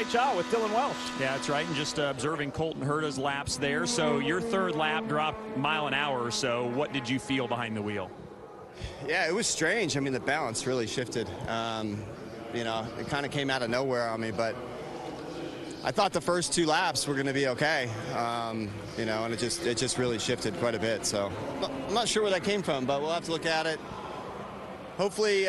great job with Dylan Welsh. Yeah, that's right. And just observing Colton Herta's laps there. So your third lap dropped mile an hour or so. What did you feel behind the wheel? Yeah, it was strange. I mean, the balance really shifted. You know, it kind of came out of nowhere on me, but I thought the first 2 laps were going to be okay. You know, and it just really shifted quite a bit. So I'm not sure where that came from, but we'll have to look at it. Hopefully,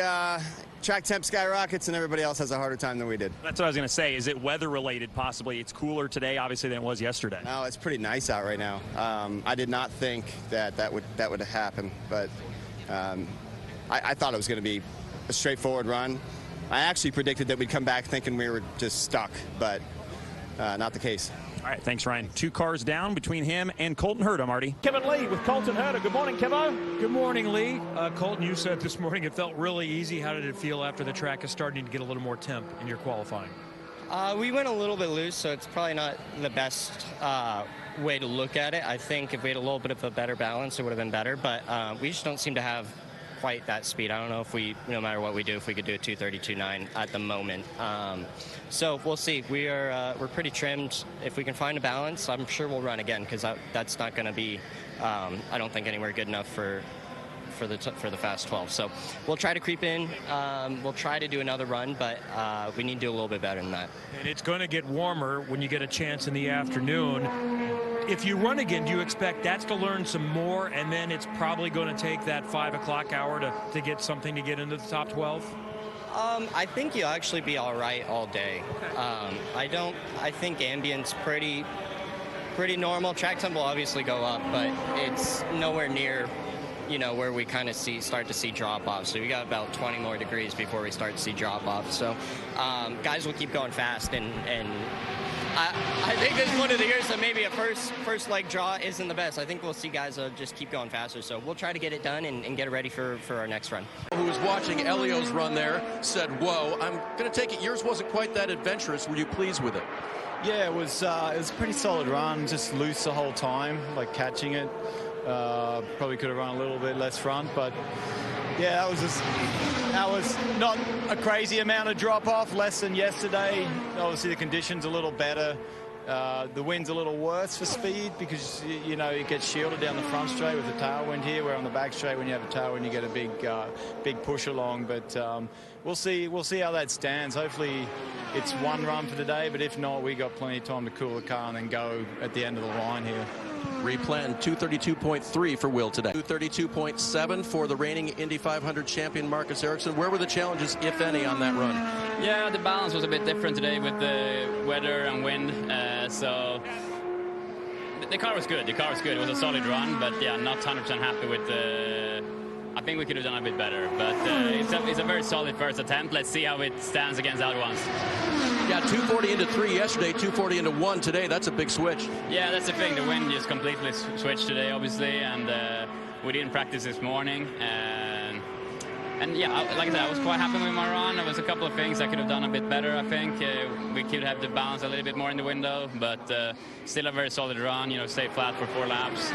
track temp skyrockets and everybody else has a harder time than we did. That's what I was going to say. Is it weather related possibly? It's cooler today obviously than it was yesterday. No, it's pretty nice out right now. I did not think that would happen, but I thought it was going to be a straightforward run. I actually predicted that we'd come back thinking we were just stuck, but not the case. All right, thanks, Ryan. 2 cars down between him and Colton Herta, Marty. Kevin Lee with Colton Herta. Good morning, Kevo. Good morning, Lee. Colton, you said this morning it felt really easy. How did it feel after the track is starting to get a little more temp in your qualifying? We went a little bit loose, so it's probably not the best way to look at it. I think if we had a little bit of a better balance, it would have been better, but we just don't seem to have quite that speed. I don't know if we, no matter what we do, if we could do a 2:32.9 at the moment. So we'll see. We're pretty trimmed. If we can find a balance, I'm sure we'll run again, because that's not going to be, I don't think, anywhere good enough for the fast 12. So we'll try to creep in. We'll try to do another run, but we need to do a little bit better than that. And it's going to get warmer when you get a chance in the afternoon. If you run again, do you expect that's to learn some more, and then it's probably going to take that 5 o'clock hour to get something to get into the top 12? I think you'll actually be all right all day. Okay. I think ambient's pretty normal. Track temp will obviously go up, but it's nowhere near, you know, where we kind of start to see drop-off. So we got about 20 more degrees before we start to see drop-off. So guys will keep going fast, and I think this is one of the years that maybe a first leg draw isn't the best. I think we'll see guys just keep going faster. So we'll try to get it done and get it ready for our next run. Who was watching Helio's run there said, whoa, I'm going to take it. Yours wasn't quite that adventurous. Were you pleased with it? Yeah, it was a pretty solid run, just loose the whole time, like catching it. Probably could have run a little bit less front, but yeah, that was not a crazy amount of drop off, less than yesterday. Obviously the conditions a little better. The wind's a little worse for speed because, you know, it gets shielded down the front straight with the tailwind here, where on the back straight when you have a tailwind you get a big push along. But we'll see how that stands. Hopefully it's one run for today, but if not, we got plenty of time to cool the car and then go at the end of the line here. Replanned 232.3 for Will today. 232.7 for the reigning Indy 500 champion Marcus Ericsson. Where were the challenges, if any, on that run? Yeah, the balance was a bit different today with the weather and wind. So the car was good. It was a solid run, but yeah, not 100% happy with the. I think we could have done a bit better, but it's a very solid first attempt. Let's see how it stands against the other ones. Yeah, 240 into 3 yesterday, 240 into 1 today. That's a big switch. Yeah, that's the thing. The wind just completely switched today, obviously, and we didn't practice this morning. And yeah, like I said, I was quite happy with my run. There was a couple of things I could have done a bit better, I think. We could have the balance a little bit more in the window, but still a very solid run, you know, stay flat for 4 laps.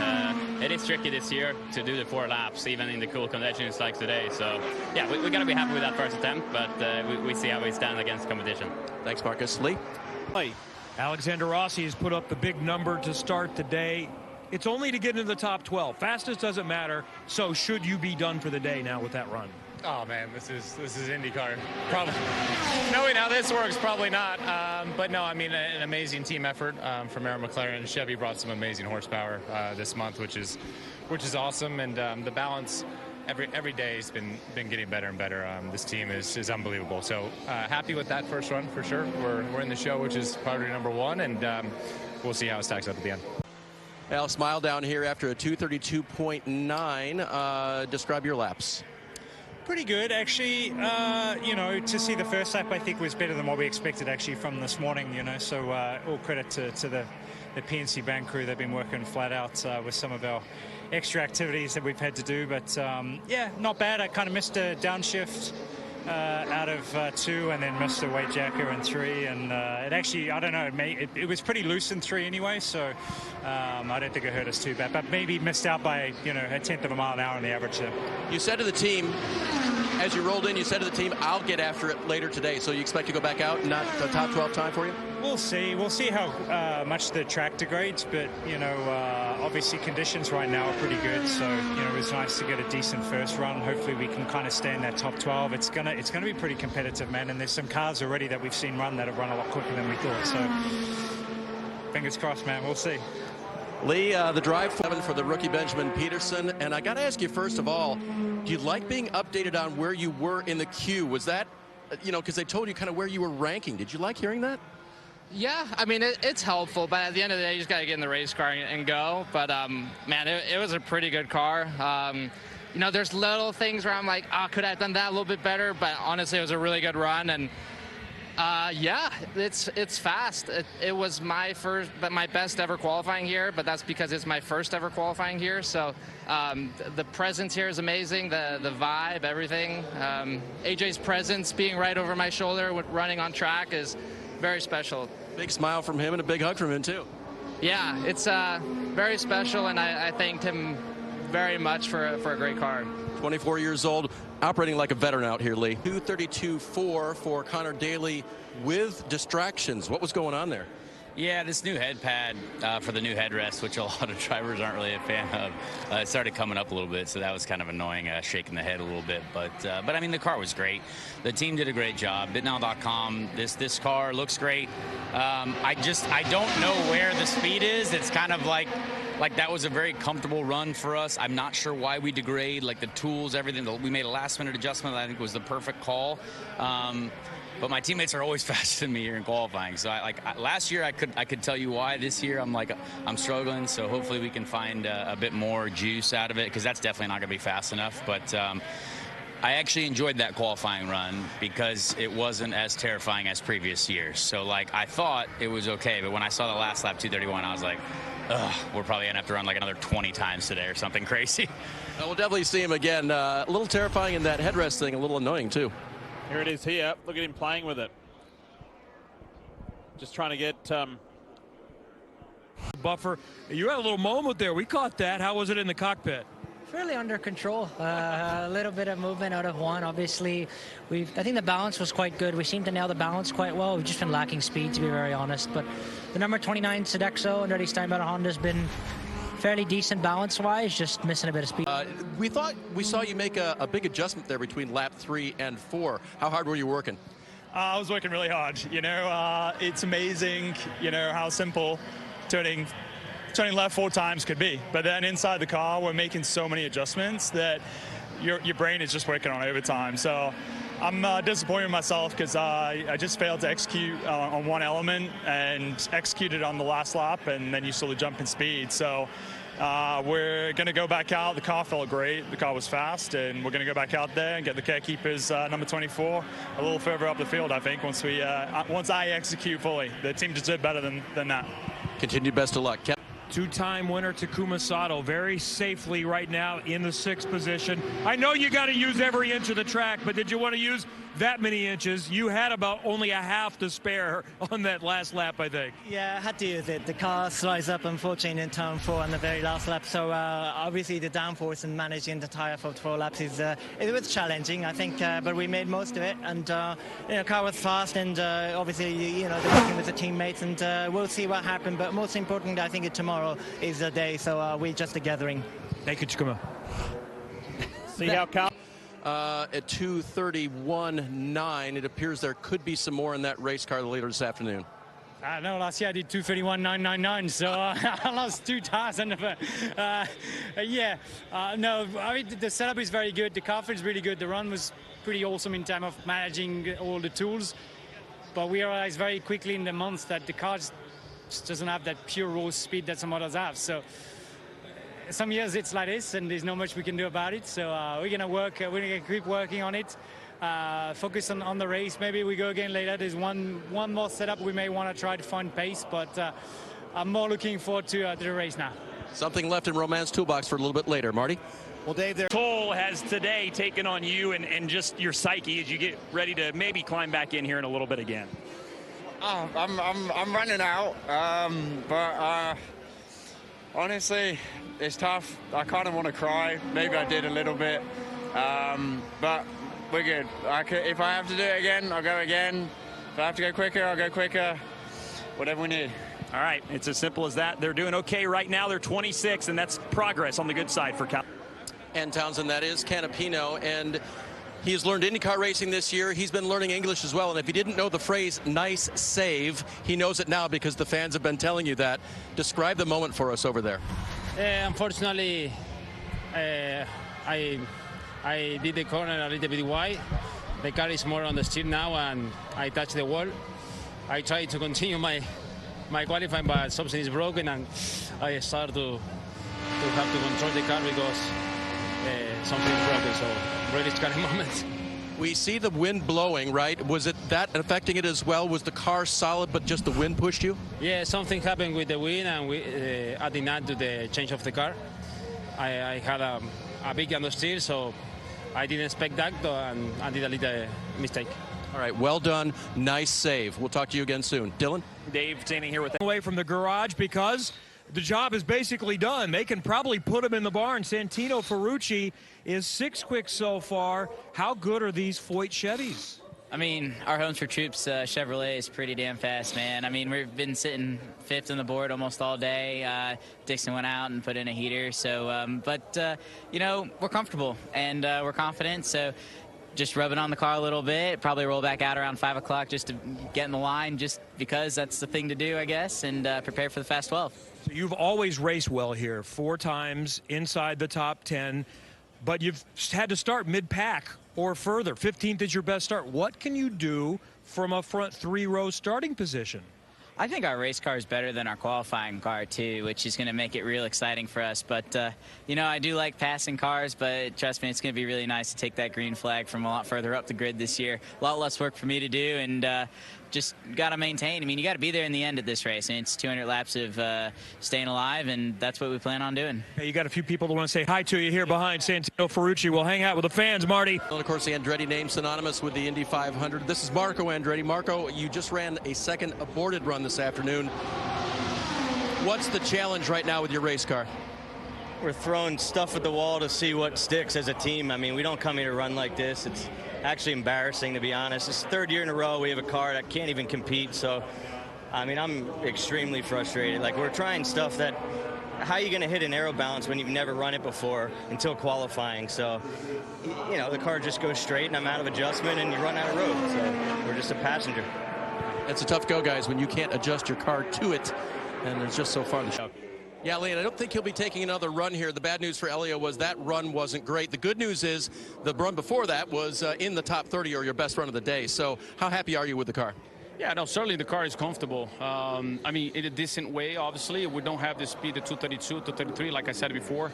It is tricky this year to do the 4 laps, even in the cool conditions like today. So, yeah, we got to be happy with that first attempt, but we see how we stand against competition. Thanks, Marcus. Lee? Hey, Alexander Rossi has put up the big number to start the day. It's only to get into the top 12. Fastest doesn't matter, so should you be done for the day now with that run? Oh man, this is IndyCar. Probably knowing how this works, probably not. But no, I mean an amazing team effort from McLaughlin. Chevy brought some amazing horsepower this month, which is awesome. And the balance every day has been getting better and better. This team is unbelievable. So happy with that first run for sure. We're in the show, which is priority number 1, and we'll see how it stacks up at the end. Al, smile down here after a 232.9. Describe your laps. Pretty good, actually. You know, to see the first lap, I think was better than what we expected actually from this morning. You know, so all credit to the PNC Bank crew. They've been working flat out with some of our extra activities that we've had to do. But yeah, not bad. I kind of missed a downshift out of 2, and then missed a weight jacker in 3, and it actually, I don't know, it was pretty loose in 3 anyway, so I don't think it hurt us too bad, but maybe missed out by, you know, 1/10 of a mile an hour on the average there. You said to the team, As you rolled in, you said to the team, I'll get after it later today. So you expect to go back out and not a top 12 time for you? We'll see. We'll see how much the track degrades, but obviously conditions right now are pretty good. So it was nice to get a decent first run. Hopefully we can kind of stay in that top 12. It's gonna be pretty competitive, man. And there's some cars already that we've seen run that have run a lot quicker than we thought. So fingers crossed, man. We'll see. Lee, the drive 7 for the rookie Benjamin Pedersen. And I got to ask you, first of all, do you like being updated on where you were in the queue? Was that, because they told you kind of where you were ranking. Did you like hearing that? Yeah, I mean, it's helpful, but at the end of the day, you just got to get in the race car and go. But, man, it was a pretty good car. There's little things where I'm like, could I have done that a little bit better? But honestly, it was a really good run. And, yeah, it's fast. It was my best ever qualifying here, but that's because it's my first ever qualifying here. So the presence here is amazing, the vibe, everything. AJ's presence being right over my shoulder running on track is very special. Big smile from him and a big hug from him, too. Yeah, it's very special, and I thanked him very much for a great car. 24 years old, operating like a veteran out here, Lee. 232.4 for Conor Daly with distractions. What was going on there? Yeah, this new head pad for the new headrest, which a lot of drivers aren't really a fan of, it started coming up a little bit, so that was kind of annoying, shaking the head a little bit. But I mean, the car was great. The team did a great job. Bitnow.com, this car looks great. I don't know where the speed is. It's kind of like that was a very comfortable run for us. I'm not sure why we degrade, like the tools, everything. We made a last-minute adjustment that I think was the perfect call. But my teammates are always faster than me here in qualifying. So last year I could tell you why. This year I'm struggling. So hopefully we can find a bit more juice out of it, because that's definitely not going to be fast enough. But I actually enjoyed that qualifying run because it wasn't as terrifying as previous years. So I thought it was okay, but when I saw the last lap 231, I was like, ugh, we're probably gonna have to run like another 20 times today or something crazy. We'll definitely see him again. A little terrifying in that headrest thing, a little annoying too. Here it is here. Look at him playing with it. Just trying to get buffer. You had a little moment there. We caught that. How was it in the cockpit? Fairly under control. A little bit of movement out of one. Obviously, I think the balance was quite good. We seemed to nail the balance quite well. We've just been lacking speed, to be very honest. But the number 29 Sodexo, Andretti Steinbauer Honda, has been fairly decent balance-wise, just missing a bit of speed. We thought we saw you make a big adjustment there between lap 3 and 4. How hard were you working? I was working really hard. It's amazing, how simple turning left 4 times could be. But then inside the car, we're making so many adjustments that your brain is just working on overtime. So I'm disappointed in myself because I just failed to execute on one element and executed on the last lap, and then you saw the jump in speed. So we're going to go back out. The car felt great. The car was fast, and we're going to go back out there and get the Carekeepers number 24 a little further up the field, I think, once I execute fully. The team deserved better than that. Continued best of luck. Two-time winner Takuma Sato very safely right now in the 6th position. I know you got to use every inch of the track, but did you want to use that many inches? You had about only a half to spare on that last lap, I think. Yeah, I had to use it. The car slides up, unfortunately, in turn 4 on the very last lap. So obviously the downforce and managing the tyre for 4 laps it was challenging, I think, but we made most of it. And the car was fast, and obviously they're working with the teammates, and we'll see what happens. But most importantly, I think tomorrow is the day. So we're just a gathering. Thank you, Takuma. See how Carl. At 2:31.9, it appears there could be some more in that race car later this afternoon. No, last year I did 2:31.999, so I lost 2 tires. No, I mean, the setup is very good. The car feels really good. The run was pretty awesome in terms of managing all the tools. But we realized very quickly in the months that the car just doesn't have that pure raw speed that some others have. So some years it's like this, and there's not much we can do about it. So we're gonna work. We're gonna keep working on it. Focus on the race. Maybe we go again later. There's one more setup we may want to try to find pace, but I'm more looking forward to the race now. Something left in Romain's toolbox for a little bit later. Marty? Well, Dave, their toll has today taken on you and just your psyche as you get ready to maybe climb back in here in a little bit again. Oh, I'm running out, but honestly, it's tough. I kind of want to cry. Maybe I did a little bit, but we're good. If I have to do it again, I'll go again. If I have to go quicker, I'll go quicker. Whatever we need. All right, it's as simple as that. They're doing okay right now. They're 26, and that's progress on the good side for Cal. And Townsend, that is Canapino, and he's learned IndyCar racing this year. He's been learning English as well, and if he didn't know the phrase "nice save," he knows it now because the fans have been telling you that. Describe the moment for us over there. Unfortunately, I did the corner a little bit wide. The car is more on the steer now, and I touched the wall. I tried to continue my qualifying, but something is broken, and I started to have to control the car because something is broken. So really scary moment. We see the wind blowing, right? Was it that affecting it as well? Was the car solid, but just the wind pushed you? Yeah, something happened with the wind, and we adding that to the change of the car. I had a big understeer, so I didn't expect that, and I did a little mistake. All right, well done. Nice save. We'll talk to you again soon. Dylan? Dave standing here with away from the garage because the job is basically done. They can probably put him in the barn. Santino Ferrucci is 6 quick so far. How good are these Foyt Chevys? I mean, our Homes for Troops Chevrolet is pretty damn fast, man. I mean, we've been sitting 5th on the board almost all day. Dixon went out and put in a heater. So, you know, we're comfortable and we're confident. So just rub it on the car a little bit, probably roll back out around 5 o'clock just to get in the line, just because that's the thing to do, I guess, and prepare for the Fast 12. So you've always raced well here, 4 times inside the top 10, but you've had to start mid-pack or further. 15th is your best start. What can you do from a front 3-row starting position? I think our race car is better than our qualifying car, too, which is going to make it real exciting for us. But, you know, I do like passing cars, but trust me, it's going to be really nice to take that green flag from a lot further up the grid this year. A lot less work for me to do, and just got to maintain. I mean, you got to be there in the end at this race, and it's 200 laps of staying alive, and that's what we plan on doing. Hey, you got a few people that want to say hi to you here behind Santino Ferrucci. We'll hang out with the fans, Marty. And, of course, the Andretti name synonymous with the Indy 500. This is Marco Andretti. Marco, you just ran a second aborted run this afternoon. What's the challenge right now with your race car? We're throwing stuff at the wall to see what sticks as a team. I mean, we don't come here to run like this. It's actually embarrassing, to be honest. It's the 3rd year in a row we have a car that can't even compete. So, I mean, I'm extremely frustrated. Like, we're trying stuff that, how are you going to hit an aero balance when you've never run it before until qualifying? So, you know, the car just goes straight and I'm out of adjustment and you run out of road. So we're just a passenger. It's a tough go, guys, when you can't adjust your car to it, and there's just so far to show. Yeah, Leon, I don't think he'll be taking another run here. The bad news for Helio was that run wasn't great. The good news is the run before that was in the top 30 or your best run of the day. So how happy are you with the car? Yeah, no, certainly the car is comfortable. I mean, in a decent way, obviously. We don't have the speed of 232, 233, like I said before.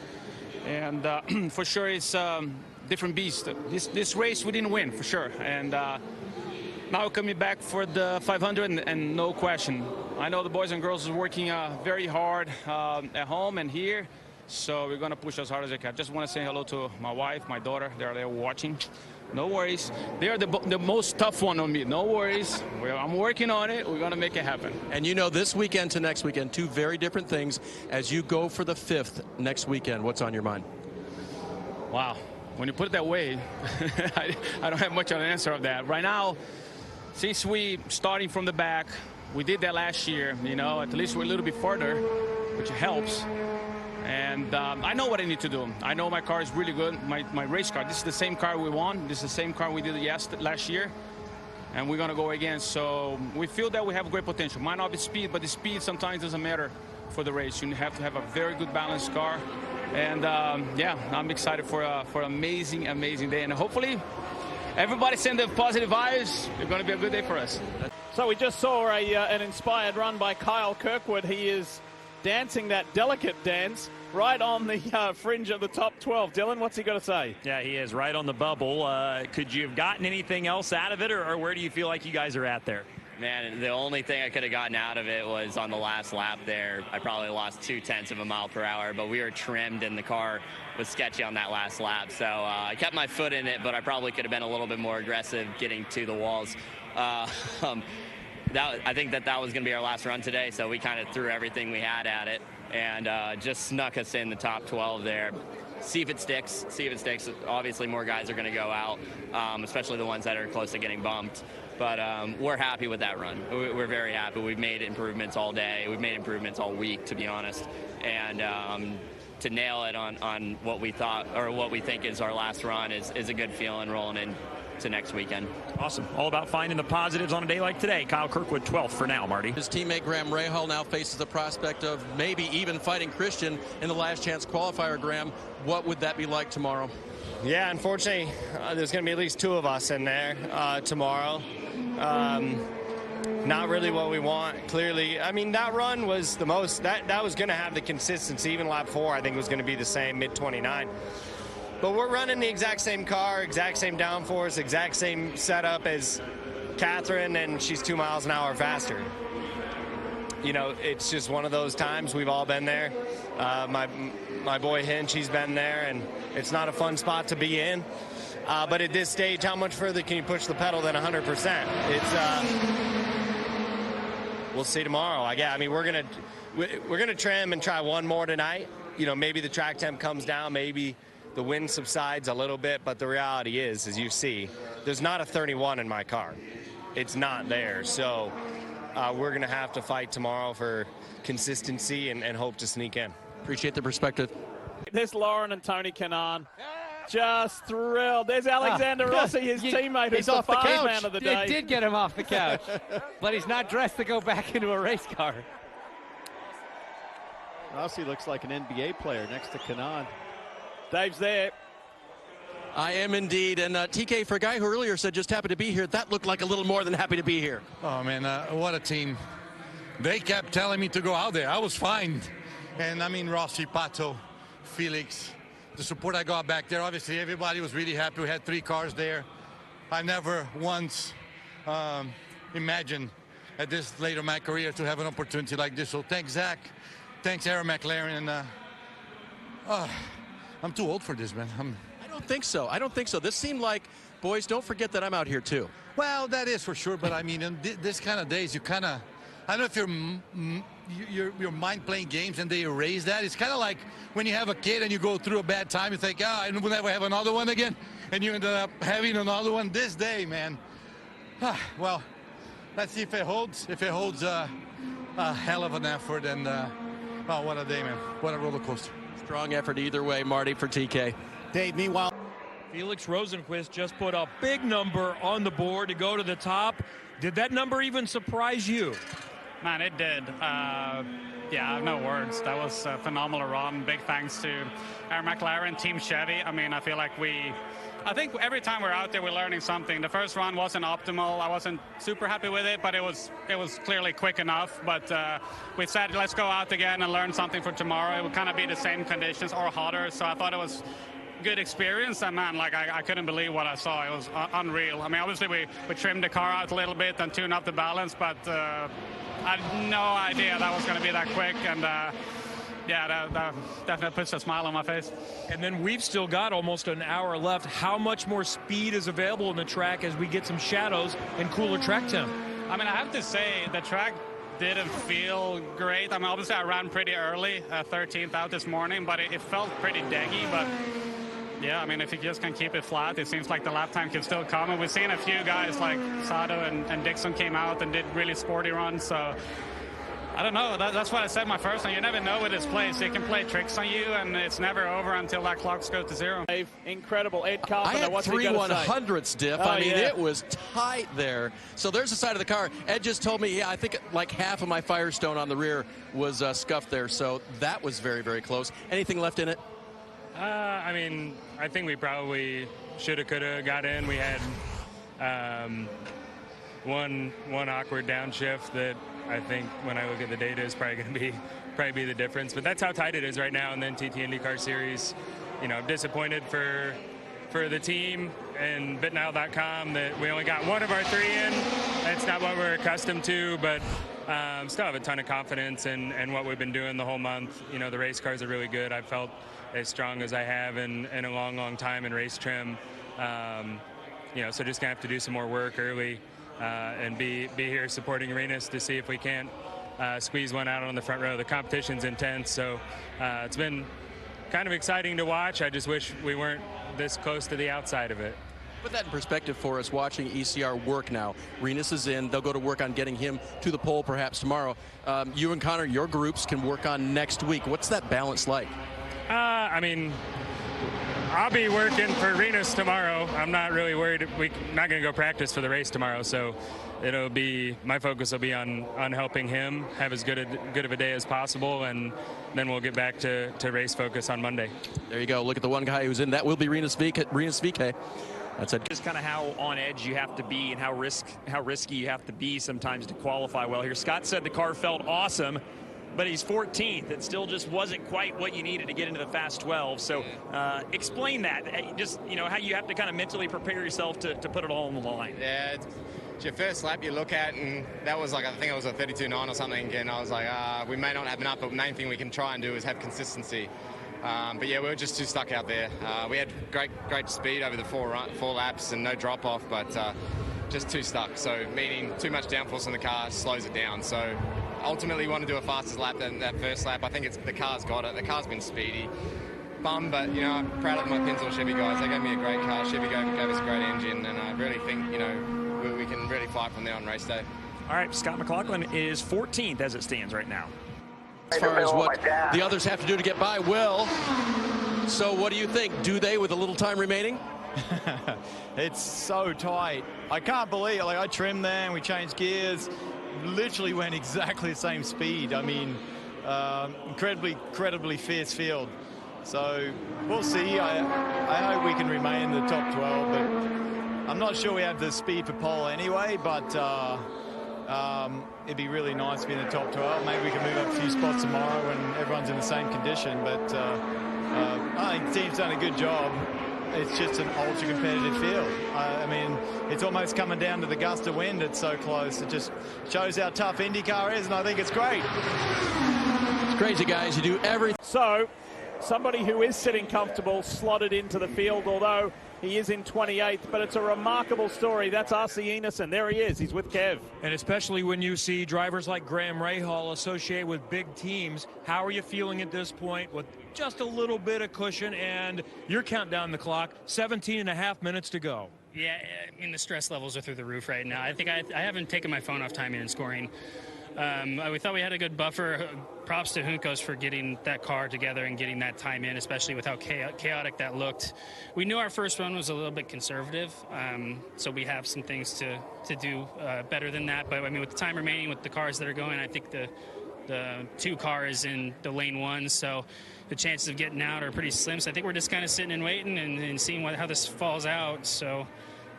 And for sure, it's different beast. This race, we didn't win, for sure. And now coming back for the 500, and no question. I know the boys and girls are working very hard at home and here, so we're going to push as hard as I can. Just want to say hello to my wife, my daughter. They're there watching. No worries. They're the most tough one on me. No worries. I'm working on it. We're going to make it happen. And you know, this weekend to next weekend, 2 very different things. As you go for the 5th next weekend, what's on your mind? Wow. When you put it that way, I don't have much of an answer of that. Right now, since we starting from the back, we did that last year, you know, at least we're a little bit further, which helps. And I know what I need to do. I know my car is really good, my race car. This is the same car we won. This is the same car we did last year. And we're going to go again. So we feel that we have great potential. Might not be speed, but the speed sometimes doesn't matter for the race. You have to have a very good balanced car. And, yeah, I'm excited for an amazing, amazing day. And hopefully everybody send the positive vibes. It's going to be a good day for us. So we just saw an inspired run by Kyle Kirkwood. He is dancing that delicate dance right on the fringe of the top 12. Dylan, what's he got to say? Yeah, he is right on the bubble. Could you have gotten anything else out of it, or where do you feel like you guys are at there? Man, the only thing I could have gotten out of it was on the last lap there. I probably lost 0.2 of a mile per hour, but we were trimmed and the car was sketchy on that last lap. So I kept my foot in it, but I probably could have been a little bit more aggressive getting to the walls. I think that was going to be our last run today, so we kind of threw everything we had at it and just snuck us in the top 12 there. see if it sticks. Obviously, more guys are going to go out, especially the ones that are close to getting bumped. But we're happy with that run. We're very happy. We've made improvements all day. We've made improvements all week, to be honest. And to nail it on what we thought or what we think is our last run is a good feeling rolling into next weekend. Awesome. All about finding the positives on a day like today. Kyle Kirkwood 12th for now, Marty. His teammate Graham Rahal now faces the prospect of maybe even fighting Christian in the last chance qualifier. Graham, what would that be like tomorrow? Yeah, unfortunately, there's going to be at least 2 of us in there tomorrow. Not really what we want, clearly. I mean, that run was the most, that was going to have the consistency. Even lap 4, I think, was going to be the same, mid-29. But we're running the exact same car, exact same downforce, exact same setup as Katherine, and she's 2 miles an hour faster. You know, it's just one of those times. We've all been there. My boy Hinch, he's been there, and it's not a fun spot to be in. But at this stage, how much further can you push the pedal than 100%? We'll see tomorrow. I mean, we're gonna trim and try one more tonight. You know, maybe the track temp comes down, maybe the wind subsides a little bit, but the reality is, as you see, there's not a 31 in my car. It's not there. So we're gonna have to fight tomorrow for consistency and hope to sneak in. Appreciate the perspective. There's Lauren and Tony Kanaan. Just thrilled. There's Alexander Rossi, his teammate, who's the fast man of the day. It did get him off the couch, but he's not dressed to go back into a race car. Rossi looks like an NBA player next to Kanaan. Dave's there. I am indeed. And TK, for a guy who earlier said just happy to be here, that looked like a little more than happy to be here. Oh, man, what a team. They kept telling me to go out there. I was fine. And, I mean, Rossi, Pato, Felix, the support I got back there, obviously everybody was really happy. We had 3 cars there. I never once imagined at this late of my career to have an opportunity like this. So thanks, Zach. Thanks, Aaron McLaren. And I'm too old for this, man. I don't think so. I don't think so. This seemed like, boys, don't forget that I'm out here too. Well, that is for sure. But I mean, in this kind of days, you kind of, I don't know if your mind playing games and they erase that. It's kind of like when you have a kid and you go through a bad time, you think, I will never have another one again. And you ended up having another one this day, man. Well, let's see if it holds. If it holds a hell of an effort. And, oh, what a day, man. What a roller coaster. Strong effort either way, Marty, for TK. Dave, meanwhile. Felix Rosenqvist just put a big number on the board to go to the top. Did that number even surprise you? Man, it did. Yeah, I have no words. That was a phenomenal run. Big thanks to our McLaren, Team Chevy. I mean, I feel like I think every time we're out there, we're learning something. The first run wasn't optimal. I wasn't super happy with it, but it was clearly quick enough. But we said, let's go out again and learn something for tomorrow. It would kind of be the same conditions or hotter. So I thought it was good experience, and man, like I couldn't believe what I saw. It was unreal. I mean, obviously we trimmed the car out a little bit and tuned up the balance, but I had no idea that was going to be that quick, and yeah, that definitely puts a smile on my face. And then we've still got almost an hour left. How much more speed is available in the track as we get some shadows and cooler track temp? I mean, I have to say the track didn't feel great. I mean, obviously I ran pretty early, 13th out this morning, but it felt pretty daggy. But yeah, I mean, if you just can keep it flat, it seems like the lap time can still come. And we've seen a few guys like Sato and Dixon came out and did really sporty runs. So I don't know. That's what I said my first one. You never know with this place. It can play tricks on you, and it's never over until that clock goes to 0. Incredible. Ed Carpenter, I had what's 3 he got to say? 100ths, Diff. I mean, it was tight there. So there's the side of the car. Ed just told me, yeah, I think like half of my Firestone on the rear was scuffed there. So that was very, very close. Anything left in it? I mean, I think we probably should have, could have got in. We had one awkward downshift that I think when I look at the data is probably going to be the difference. But that's how tight it is right now. And then TT IndyCar Series, you know, disappointed for the team and BitNile.com that we only got 1 of our 3 in. That's not what we're accustomed to, but still have a ton of confidence in what we've been doing the whole month. You know, the race cars are really good. I've felt as strong as I have in a long, long time in race trim. You know, so just gonna have to do some more work early and be here supporting Arenas to see if we can't squeeze one out on the front row. The competition's intense, so it's been kind of exciting to watch. I just wish we weren't this close to the outside of it. Put that in perspective for us watching ECR work now. Rinus is in. They'll go to work on getting him to the pole perhaps tomorrow. You and Conor, your groups can work on next week. What's that balance like? I mean, I'll be working for Rinus tomorrow. I'm not really worried. We're not going to go practice for the race tomorrow, so it'll be, my focus will be on helping him have as good of a day as possible, and then we'll get back to race focus on Monday. There you go. Look at the one guy who's in. That will be Rinus VeeKay. That's it. Just kind of how on edge you have to be and how risky you have to be sometimes to qualify well here. Scott said the car felt awesome, but he's 14th. It still just wasn't quite what you needed to get into the fast 12. So explain that. Just, you know, how you have to kind of mentally prepare yourself to put it all on the line. Yeah, it's your first lap you look at, and that was like, I think it was a 32.9 or something, and I was like, we may not have enough, but the main thing we can try and do is have consistency. But yeah, we were just too stuck out there. We had great speed over the four laps and no drop off, but just too stuck. So meaning too much downforce on the car slows it down. So ultimately, we want to do a fastest lap than that first lap. I think the car's got it. The car's been speedy. Bum, but you know, I'm proud of my Pennzoil Chevy guys. They gave me a great car. Chevy gave us a great engine, and I really think, you know, we can really fly from there on race day. All right, Scott McLaughlin is 14th as it stands right now. As far as what the others have to do to get by, Will. So what do you think? Do they with a little time remaining? It's so tight. I can't believe it. Like, I trimmed there and we changed gears. Literally went exactly the same speed. I mean, incredibly fierce field. So we'll see. I hope we can remain in the top 12, but I'm not sure we have the speed for pole anyway, but it'd be really nice to be in the top 12. Maybe we can move up a few spots tomorrow when everyone's in the same condition. But I think the team's done a good job. It's just an ultra-competitive field. I mean, it's almost coming down to the gust of wind. It's so close. It just shows how tough IndyCar is, and I think it's great. It's crazy, guys. You do everything. So, somebody who is sitting comfortable slotted into the field, although he is in 28th, but it's a remarkable story. That's R.C. Enerson. There he is. He's with Kev. And especially when you see drivers like Graham Rahal associated with big teams, how are you feeling at this point with just a little bit of cushion, and you're counting down the clock, 17.5 minutes to go? Yeah, I mean, the stress levels are through the roof right now. I think I haven't taken my phone off timing and scoring. We thought we had a good buffer. Props to Juncos for getting that car together and getting that time in, especially with how chaotic that looked. We knew our first run was a little bit conservative, so we have some things to do better than that. But I mean, with the time remaining, with the cars that are going, I think the 2 car is in the lane 1, so the chances of getting out are pretty slim. So I think we're just kind of sitting and waiting and seeing how this falls out. So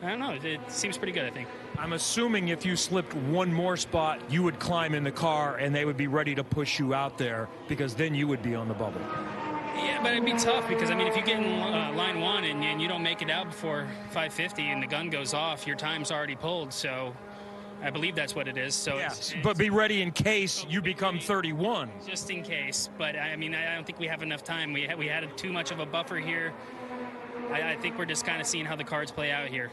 I don't know. It seems pretty good, I think. I'm assuming if you slipped one more spot, you would climb in the car and they would be ready to push you out there, because then you would be on the bubble. Yeah, but it'd be tough because, I mean, if you get in line 1 and you don't make it out before 5:50 and the gun goes off, your time's already pulled. So I believe that's what it is. So yeah, but be ready in case you become 31. Just in case. But, I mean, I don't think we have enough time. We had too much of a buffer here. I think we're just kind of seeing how the cards play out here.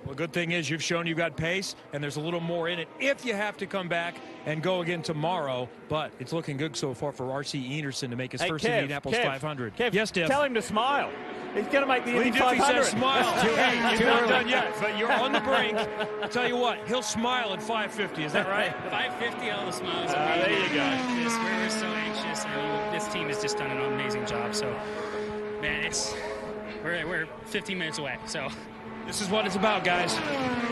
Well, good thing is you've shown you've got pace, and there's a little more in it if you have to come back and go again tomorrow. But it's looking good so far for R.C. Enerson to make his first Indianapolis 500. Kev, yes, Dev. Tell him to smile. He's going to make the Indy 500. He says smile. Hey, he's not done yet, but you're on the brink. I'll tell you what, he'll smile at 550. Is that right? 550, all the smiles. There you go. We're so anxious. I mean, this team has just done an amazing job. So, man, we're 15 minutes away. So. This is what it's about, guys.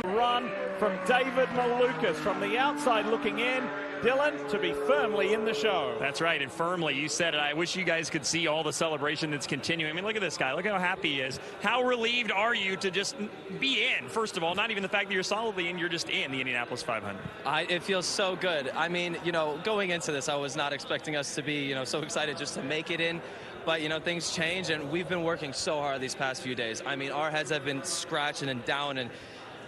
Run from David Malukas from the outside looking in. Dylan to be firmly in the show. That's right, and firmly. You said it. I wish you guys could see all the celebration that's continuing. I mean, look at this guy. Look how happy he is. How relieved are you to just be in? First of all, not even the fact that you're solidly in, you're just in the Indianapolis 500. It feels so good. I mean, you know, going into this, I was not expecting us to be, you know, so excited just to make it in. But, you know, things change, and we've been working so hard these past few days. I mean, our heads have been scratching and down, and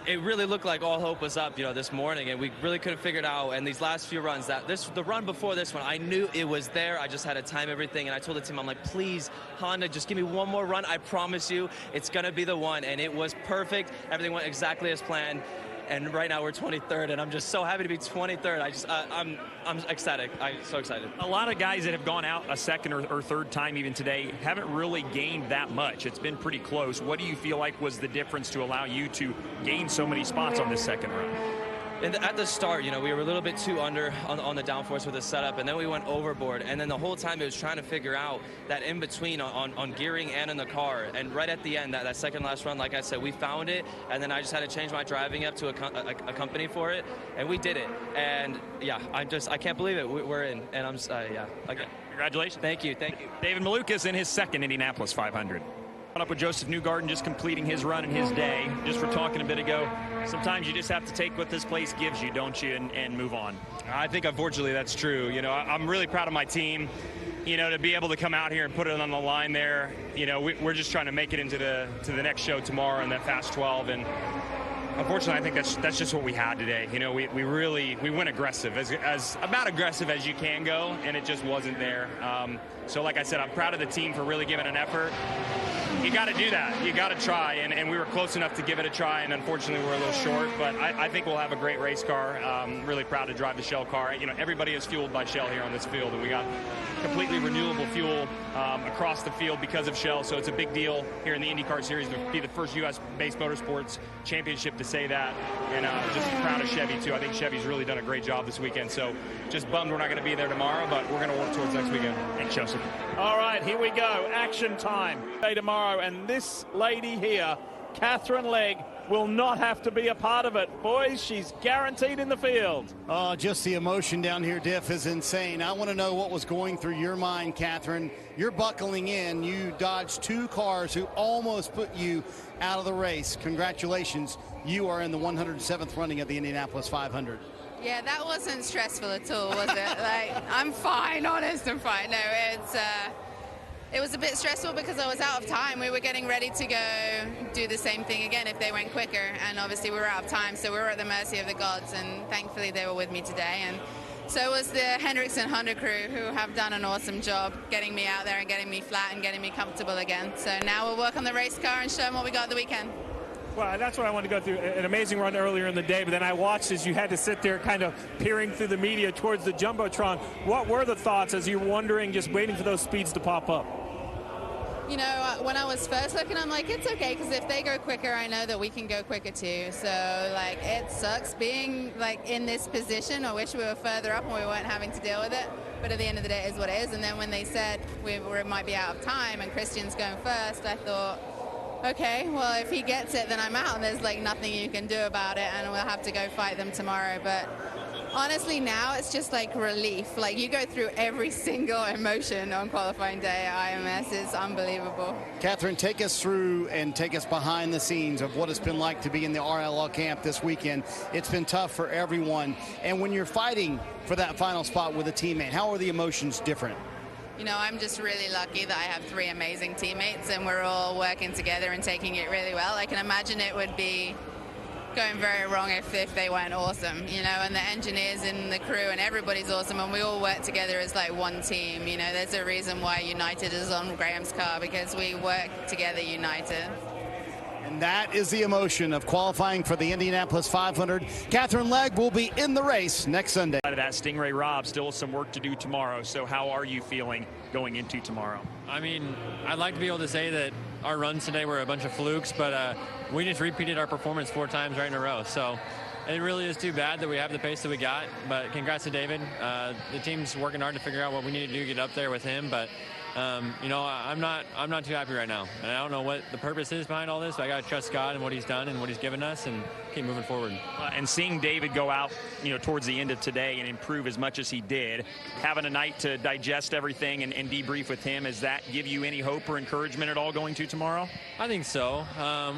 it really looked like all hope was up, you know, this morning, and we really couldn't figure it out. And these last few runs, the run before this one, I knew it was there. I just had to time everything, and I told the team, I'm like, please, Honda, just give me one more run. I promise you it's going to be the one. And it was perfect. Everything went exactly as planned. and right now we're 23rd, and I'm just so happy to be 23rd. I'm ecstatic. I'm so excited. A lot of guys that have gone out a second or third time even today haven't really gained that much. It's been pretty close. What do you feel like was the difference to allow you to gain so many spots on this second run? At the start, you know, we were a little bit too under on the downforce with the setup, and then we went overboard. And then the whole time it was trying to figure out that in between on gearing and in the car. And right at the end, that second last run, like I said, we found it. And then I just had to change my driving up to a company for it, and we did it. And yeah, I can't believe it. We're in, and I'm okay. Congratulations. Thank you. David Malukas in his second Indianapolis 500. Up with Josef Newgarden just completing his run in his day. Just for talking a bit ago, sometimes you just have to take what this place gives you, don't you, and move on. I think unfortunately that's true. You know, I'm really proud of my team. You know, to be able to come out here and put it on the line there. You know, we're just trying to make it into the next show tomorrow in that Fast 12, and unfortunately, I think that's just what we had today. You know, we went aggressive, as about aggressive as you can go, and it just wasn't there. So like I said, I'm proud of the team for really giving an effort. You got to do that. You got to try, and we were close enough to give it a try, and unfortunately we're a little short, but I think we'll have a great race car. Really proud to drive the Shell car. You know, everybody is fueled by Shell here on this field, and we got completely renewable fuel across the field because of Shell, so it's a big deal here in the IndyCar Series to be the first U.S.-based motorsports championship to say that, and just proud of Chevy, too. I think Chevy's really done a great job this weekend, so just bummed we're not going to be there tomorrow, but we're going to work towards next weekend. Thanks, Joseph. All right, here we go. Action time. Day tomorrow, and this lady here, Katherine Legge, will not have to be a part of it. Boys, she's guaranteed in the field. Oh, just the emotion down here, Diff, is insane. I want to know what was going through your mind, Katherine. You're buckling in. You dodged two cars who almost put you out of the race. Congratulations. You are in the 107th running of the Indianapolis 500. Yeah, that wasn't stressful at all, was it? Like, I'm fine, honest, I'm fine. No, it was a bit stressful because I was out of time. We were getting ready to go do the same thing again if they went quicker, and obviously we were out of time, so we were at the mercy of the gods, and thankfully they were with me today. And so was the Henriksen Honda crew, who have done an awesome job getting me out there and getting me flat and getting me comfortable again. So now we'll work on the race car and show them what we got at the weekend. Well, that's what I wanted to go through. An amazing run earlier in the day, but then I watched as you had to sit there kind of peering through the media towards the Jumbotron. What were the thoughts as you were wondering, just waiting for those speeds to pop up? You know, when I was first looking, I'm like, it's okay, because if they go quicker, I know that we can go quicker too. So, like, it sucks being, like, in this position. I wish we were further up and we weren't having to deal with it. But at the end of the day, it is what it is. And then when they said we might be out of time and Christian's going first, I thought, okay, well, if he gets it, then I'm out, and there's, like, nothing you can do about it, and we'll have to go fight them tomorrow. But honestly, now it's just like relief. Like, you go through every single emotion on qualifying day at IMS. It's unbelievable. Katherine, take us through and take us behind the scenes of what it's been like to be in the RLL camp this weekend. It's been tough for everyone. And when you're fighting for that final spot with a teammate, how are the emotions different? You know, I'm just really lucky that I have three amazing teammates, and we're all working together and taking it really well. I can imagine it would be going very wrong if they weren't awesome, you know, and the engineers and the crew and everybody's awesome, and we all work together as like one team. You know, there's a reason why United is on Graham's car, because we work together united. And that is the emotion of qualifying for the Indianapolis 500. Katherine Legge will be in the race next Sunday. Out of that, Stingray Robb, still some work to do tomorrow. So how are you feeling going into tomorrow? I mean, I'd like to be able to say that our runs today were a bunch of flukes, but we just repeated our performance 4 times right in a row. So it really is too bad that we have the pace that we got. But congrats to David. The team's working hard to figure out what we need to do to get up there with him. But you know, I'm not too happy right now, and I don't know what the purpose is behind all this. But I got to trust God and what He's done and what He's given us, and keep moving forward. And seeing David go out, you know, towards the end of today and improve as much as he did, having a night to digest everything and debrief with him, does that give you any hope or encouragement at all going to tomorrow? I think so.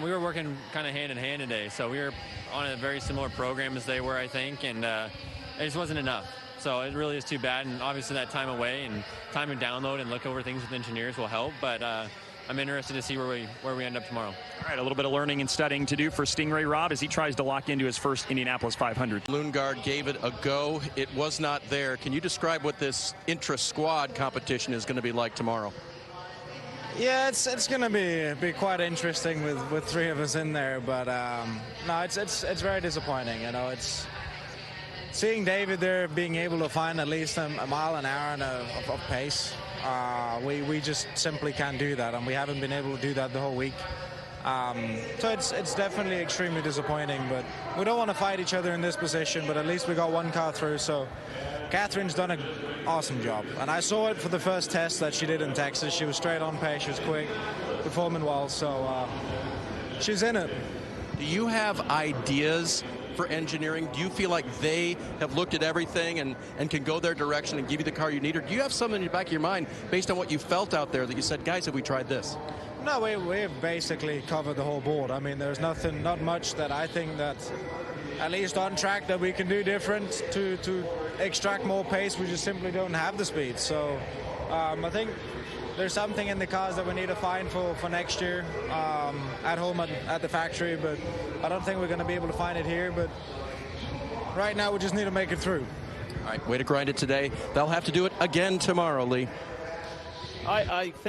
We were working kind of hand in hand today, so we were on a very similar program as they were, I think, and it just wasn't enough. So it really is too bad, and obviously that time away and time to download and look over things with engineers will help, but I'm interested to see where we end up tomorrow. All right, a little bit of learning and studying to do for Stingray Robb as he tries to lock into his first Indianapolis 500. Lundgaard gave it a go. It was not there. Can you describe what this intra-squad competition is going to be like tomorrow? Yeah, it's going to be quite interesting with three of us in there, but no, it's very disappointing. You know, it's seeing David there being able to find at least a mile an hour of pace. We just simply can't do that, and we haven't been able to do that the whole week. So it's definitely extremely disappointing, but we don't want to fight each other in this position, but at least we got one car through. So Katherine's done an awesome job, and I saw it for the first test that she did in Texas. She was straight on pace, she was quick, performing well, so she's in it. Do you have ideas for engineering? Do you feel like they have looked at everything and can go their direction and give you the car you need, or do you have something in the back of your mind based on what you felt out there that you said, guys, have we tried this? No, we've basically covered the whole board. I mean, there's not much that I think that, at least on track, that we can do different to extract more pace. We just simply don't have the speed. So I think there's something in the cars that we need to find for next year at home at the factory, but I don't think we're going to be able to find it here. But right now, we just need to make it through. All right, way to grind it today. They'll have to do it again tomorrow, Lee. I think